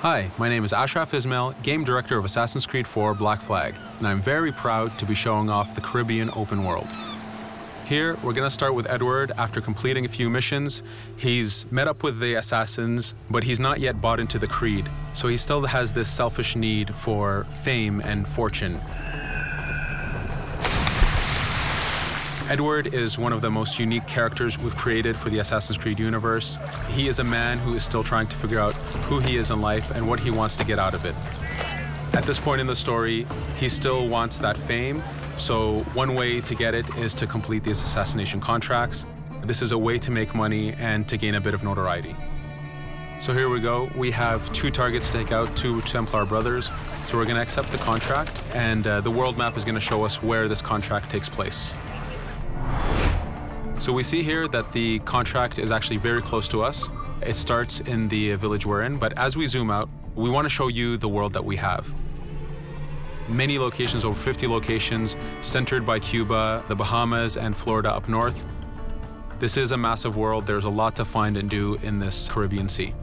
Hi, my name is Ashraf Ismail, Game Director of Assassin's Creed 4 Black Flag, and I'm very proud to be showing off the Caribbean open world. Here, we're going to start with Edward. After completing a few missions, he's met up with the assassins, but he's not yet bought into the creed, so he still has this selfish need for fame and fortune. Edward is one of the most unique characters we've created for the Assassin's Creed universe. He is a man who is still trying to figure out who he is in life and what he wants to get out of it. At this point in the story, he still wants that fame, so one way to get it is to complete these assassination contracts. This is a way to make money and to gain a bit of notoriety. So here we go. We have 2 targets to take out, 2 Templar brothers. So we're going to accept the contract, and the world map is going to show us where this contract takes place. So we see here that the contract is actually very close to us. It starts in the village we're in, but as we zoom out, we want to show you the world that we have. Many locations, over 50 locations, centered by Cuba, the Bahamas, and Florida up north. This is a massive world. There's a lot to find and do in this Caribbean Sea.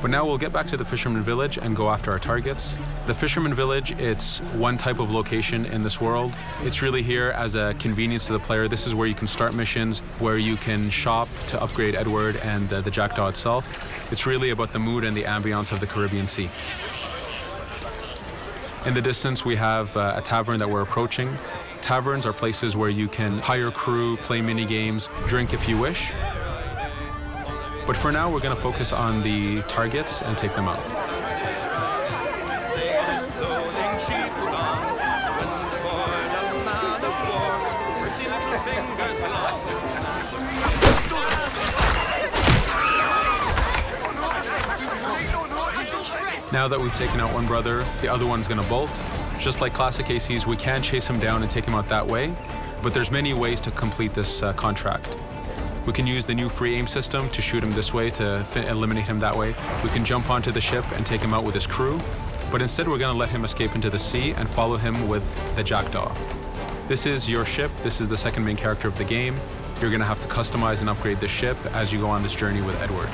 But now we'll get back to the Fisherman Village and go after our targets. The Fisherman Village, it's one type of location in this world. It's really here as a convenience to the player. This is where you can start missions, where you can shop to upgrade Edward and the Jackdaw itself. It's really about the mood and the ambiance of the Caribbean Sea. In the distance, we have a tavern that we're approaching. Taverns are places where you can hire crew, play mini games, drink if you wish. But for now, we're going to focus on the targets and take them out. Now that we've taken out one brother, the other one's going to bolt. Just like classic ACs, we can chase him down and take him out that way, but there's many ways to complete this contract. We can use the new free aim system to shoot him this way, to eliminate him that way. We can jump onto the ship and take him out with his crew, but instead we're going to let him escape into the sea and follow him with the Jackdaw. This is your ship. This is the second main character of the game. You're going to have to customize and upgrade the ship as you go on this journey with Edward.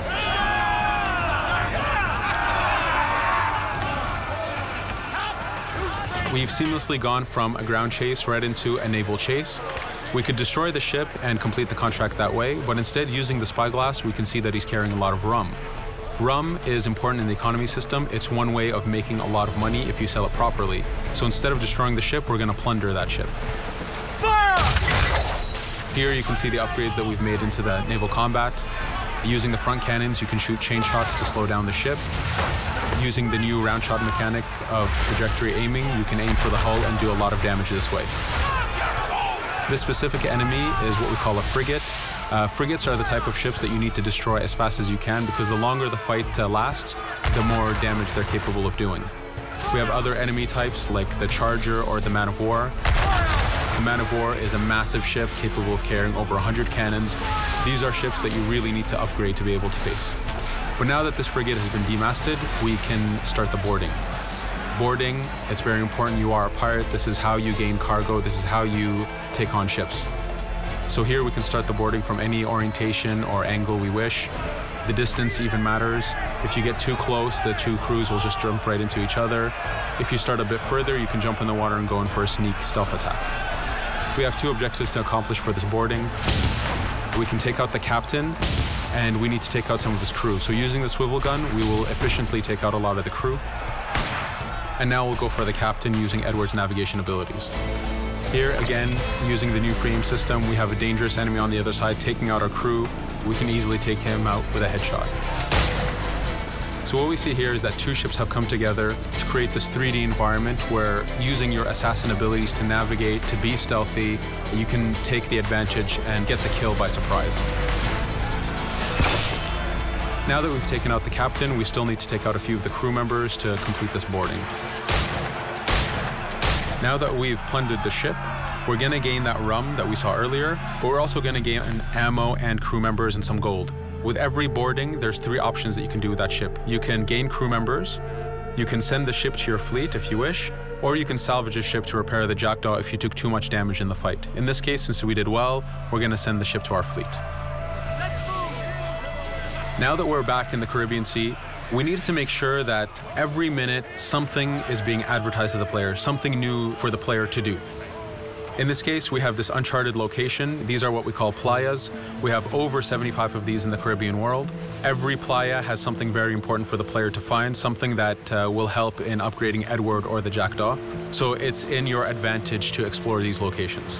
We've seamlessly gone from a ground chase right into a naval chase. We could destroy the ship and complete the contract that way, but instead, using the spyglass, we can see that he's carrying a lot of rum. Rum is important in the economy system. It's one way of making a lot of money if you sell it properly. So instead of destroying the ship, we're going to plunder that ship. Fire! Here you can see the upgrades that we've made into the Naval Combat. Using the front cannons, you can shoot chain shots to slow down the ship. Using the new round shot mechanic of trajectory aiming, you can aim for the hull and do a lot of damage this way. This specific enemy is what we call a frigate. Frigates are the type of ships that you need to destroy as fast as you can, because the longer the fight lasts, the more damage they're capable of doing. We have other enemy types like the Charger or the Man of War. The Man of War is a massive ship capable of carrying over 100 cannons. These are ships that you really need to upgrade to be able to face. But now that this frigate has been demasted, we can start the boarding. Boarding, it's very important. You are a pirate. This is how you gain cargo. This is how you take on ships. So here we can start the boarding from any orientation or angle we wish. The distance even matters. If you get too close, the 2 crews will just jump right into each other. If you start a bit further, you can jump in the water and go in for a sneak stealth attack. We have 2 objectives to accomplish for this boarding. We can take out the captain, and we need to take out some of his crew. So using the swivel gun, we will efficiently take out a lot of the crew. And now we'll go for the captain using Edward's navigation abilities. Here, again, using the new free aim system, we have a dangerous enemy on the other side taking out our crew. We can easily take him out with a headshot. So what we see here is that 2 ships have come together to create this 3D environment where, using your assassin abilities to navigate, to be stealthy, you can take the advantage and get the kill by surprise. Now that we've taken out the captain, we still need to take out a few of the crew members to complete this boarding. Now that we've plundered the ship, we're going to gain that rum that we saw earlier, but we're also going to gain ammo and crew members and some gold. With every boarding, there's 3 options that you can do with that ship. You can gain crew members, you can send the ship to your fleet if you wish, or you can salvage a ship to repair the Jackdaw if you took too much damage in the fight. In this case, since we did well, we're going to send the ship to our fleet. Now that we're back in the Caribbean Sea, we needed to make sure that every minute something is being advertised to the player, something new for the player to do. In this case, we have this uncharted location. These are what we call playas. We have over 75 of these in the Caribbean world. Every playa has something very important for the player to find, something that will help in upgrading Edward or the Jackdaw. So it's in your advantage to explore these locations.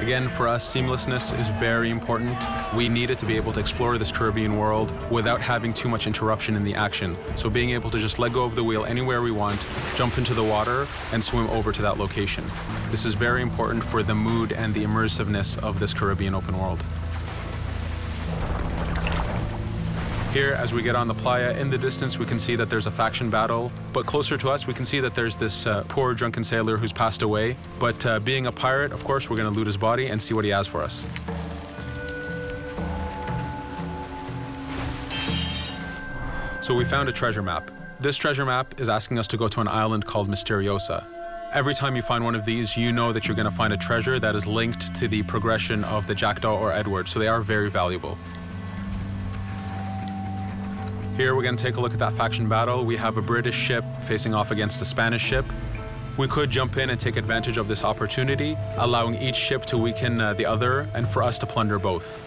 Again, for us, seamlessness is very important. We needed to be able to explore this Caribbean world without having too much interruption in the action. So being able to just let go of the wheel anywhere we want, jump into the water, and swim over to that location. This is very important for the mood and the immersiveness of this Caribbean open world. Here, as we get on the playa, in the distance we can see that there's a faction battle, but closer to us we can see that there's this poor drunken sailor who's passed away. But being a pirate, of course, we're going to loot his body and see what he has for us. So we found a treasure map. This treasure map is asking us to go to an island called Misteriosa. Every time you find one of these, you know that you're going to find a treasure that is linked to the progression of the Jackdaw or Edward, so they are very valuable. Here we're going to take a look at that faction battle. We have a British ship facing off against a Spanish ship. We could jump in and take advantage of this opportunity, allowing each ship to weaken the other and for us to plunder both.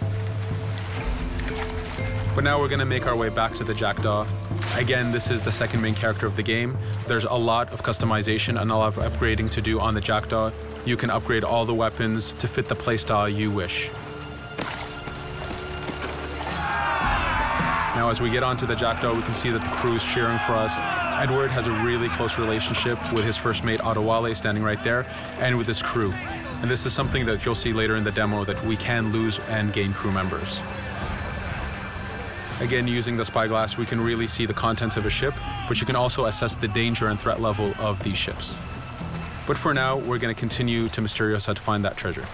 But now we're going to make our way back to the Jackdaw. Again, this is the second main character of the game. There's a lot of customization and a lot of upgrading to do on the Jackdaw. You can upgrade all the weapons to fit the playstyle you wish. Now, as we get onto the Jackdaw, we can see that the crew is cheering for us. Edward has a really close relationship with his first mate, Adewale, standing right there, and with his crew. And this is something that you'll see later in the demo, that we can lose and gain crew members. Again, using the spyglass, we can really see the contents of a ship, but you can also assess the danger and threat level of these ships. But for now, we're going to continue to Misteriosa to find that treasure.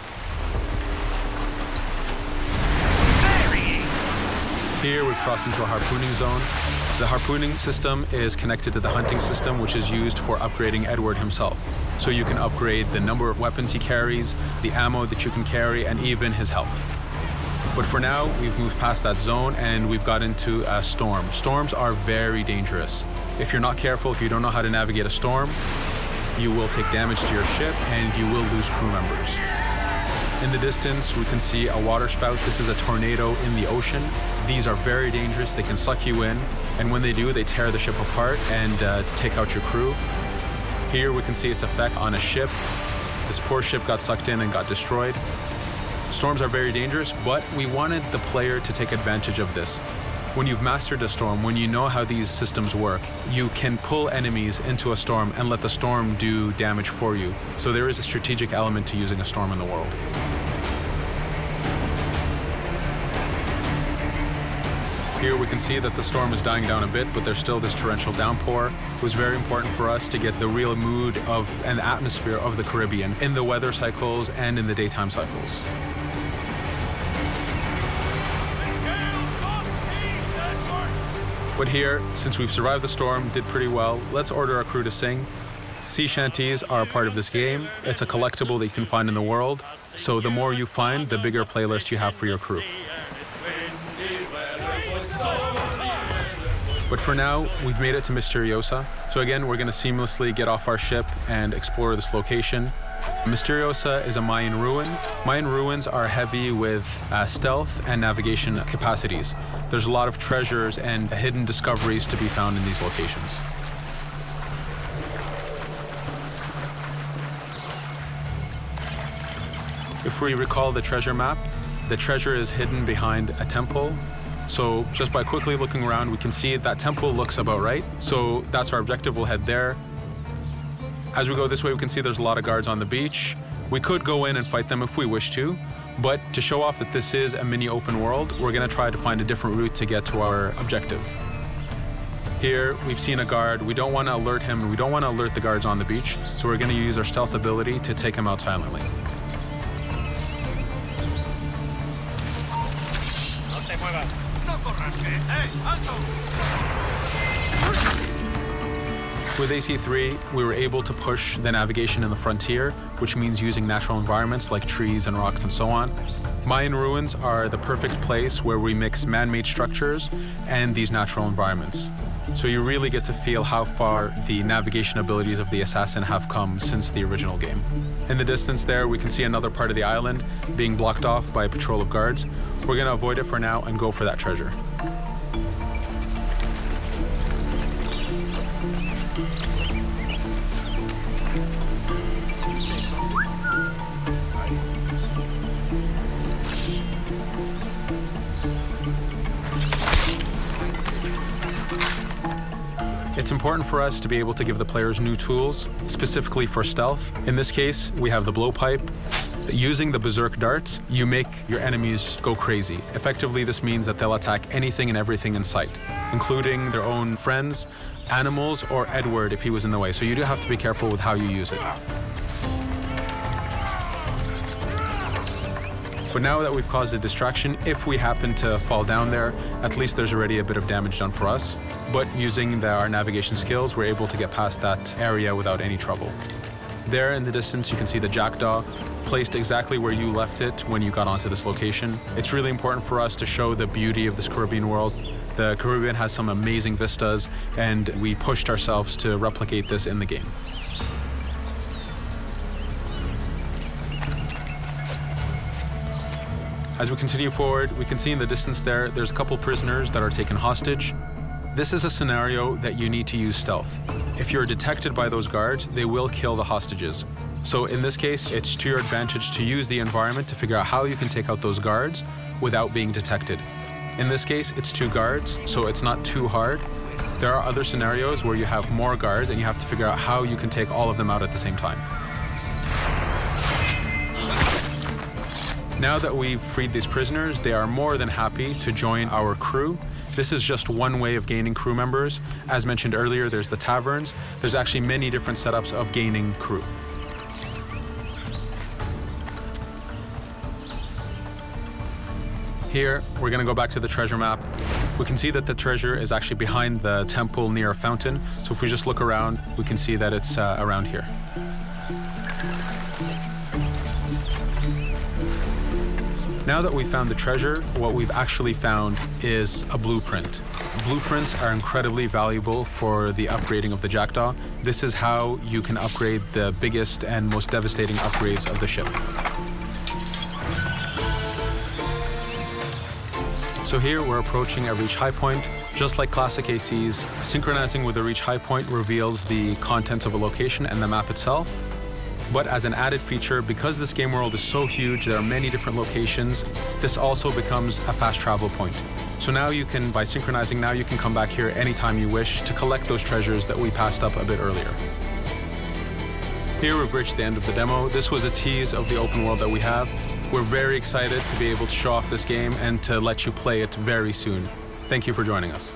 Here we've crossed into a harpooning zone. The harpooning system is connected to the hunting system, which is used for upgrading Edward himself. So you can upgrade the number of weapons he carries, the ammo that you can carry, and even his health. But for now, we've moved past that zone and we've got into a storm. Storms are very dangerous. If you're not careful, if you don't know how to navigate a storm, you will take damage to your ship and you will lose crew members. In the distance, we can see a water spout. This is a tornado in the ocean. These are very dangerous. They can suck you in, and when they do, they tear the ship apart and take out your crew. Here we can see its effect on a ship. This poor ship got sucked in and got destroyed. Storms are very dangerous, but we wanted the player to take advantage of this. When you've mastered a storm, when you know how these systems work, you can pull enemies into a storm and let the storm do damage for you. So there is a strategic element to using a storm in the world. Here we can see that the storm is dying down a bit, but there's still this torrential downpour. It was very important for us to get the real mood of and the atmosphere of the Caribbean in the weather cycles and in the daytime cycles. But here, since we've survived the storm, did pretty well, let's order our crew to sing. Sea shanties are a part of this game. It's a collectible that you can find in the world. So the more you find, the bigger playlist you have for your crew. But for now, we've made it to Misteriosa. So again, we're going to seamlessly get off our ship and explore this location. Misteriosa is a Mayan ruin. Mayan ruins are heavy with stealth and navigation capacities. There's a lot of treasures and hidden discoveries to be found in these locations. If we recall the treasure map, the treasure is hidden behind a temple. So just by quickly looking around, we can see that temple looks about right. So that's our objective. We'll head there. As we go this way, we can see there's a lot of guards on the beach. We could go in and fight them if we wish to, but to show off that this is a mini open world, we're going to try to find a different route to get to our objective. Here, we've seen a guard. We don't want to alert him, and we don't want to alert the guards on the beach, so we're going to use our stealth ability to take him out silently. With AC3, we were able to push the navigation in the frontier, which means using natural environments like trees and rocks and so on. Mayan ruins are the perfect place where we mix man-made structures and these natural environments. So you really get to feel how far the navigation abilities of the assassin have come since the original game. In the distance there, we can see another part of the island being blocked off by a patrol of guards. We're going to avoid it for now and go for that treasure. It's important for us to be able to give the players new tools, specifically for stealth. In this case, we have the blowpipe. Using the berserk darts, you make your enemies go crazy. Effectively, this means that they'll attack anything and everything in sight, including their own friends, animals, or Edward if he was in the way. So you do have to be careful with how you use it. But now that we've caused a distraction, if we happen to fall down there, at least there's already a bit of damage done for us. But using our navigation skills, we're able to get past that area without any trouble. There in the distance, you can see the jackdaw placed exactly where you left it when you got onto this location. It's really important for us to show the beauty of this Caribbean world. The Caribbean has some amazing vistas, and we pushed ourselves to replicate this in the game. As we continue forward, we can see in the distance there's a couple prisoners that are taken hostage. This is a scenario that you need to use stealth. If you're detected by those guards, they will kill the hostages. So in this case, it's to your advantage to use the environment to figure out how you can take out those guards without being detected. In this case, it's 2 guards, so it's not too hard. There are other scenarios where you have more guards and you have to figure out how you can take all of them out at the same time. Now that we've freed these prisoners, they are more than happy to join our crew. This is just one way of gaining crew members. As mentioned earlier, there's the taverns. There's actually many different setups of gaining crew. Here, we're going to go back to the treasure map. We can see that the treasure is actually behind the temple near a fountain. So if we just look around, we can see that it's around here. Now that we've found the treasure, what we've actually found is a blueprint. Blueprints are incredibly valuable for the upgrading of the jackdaw. This is how you can upgrade the biggest and most devastating upgrades of the ship. So here we're approaching a reach high point. Just like classic ACs, synchronizing with a reach high point reveals the contents of a location and the map itself. But as an added feature, because this game world is so huge, there are many different locations, this also becomes a fast travel point. So now you can, by synchronizing, now you can come back here anytime you wish to collect those treasures that we passed up a bit earlier. Here we've reached the end of the demo. This was a tease of the open world that we have. We're very excited to be able to show off this game and to let you play it very soon. Thank you for joining us.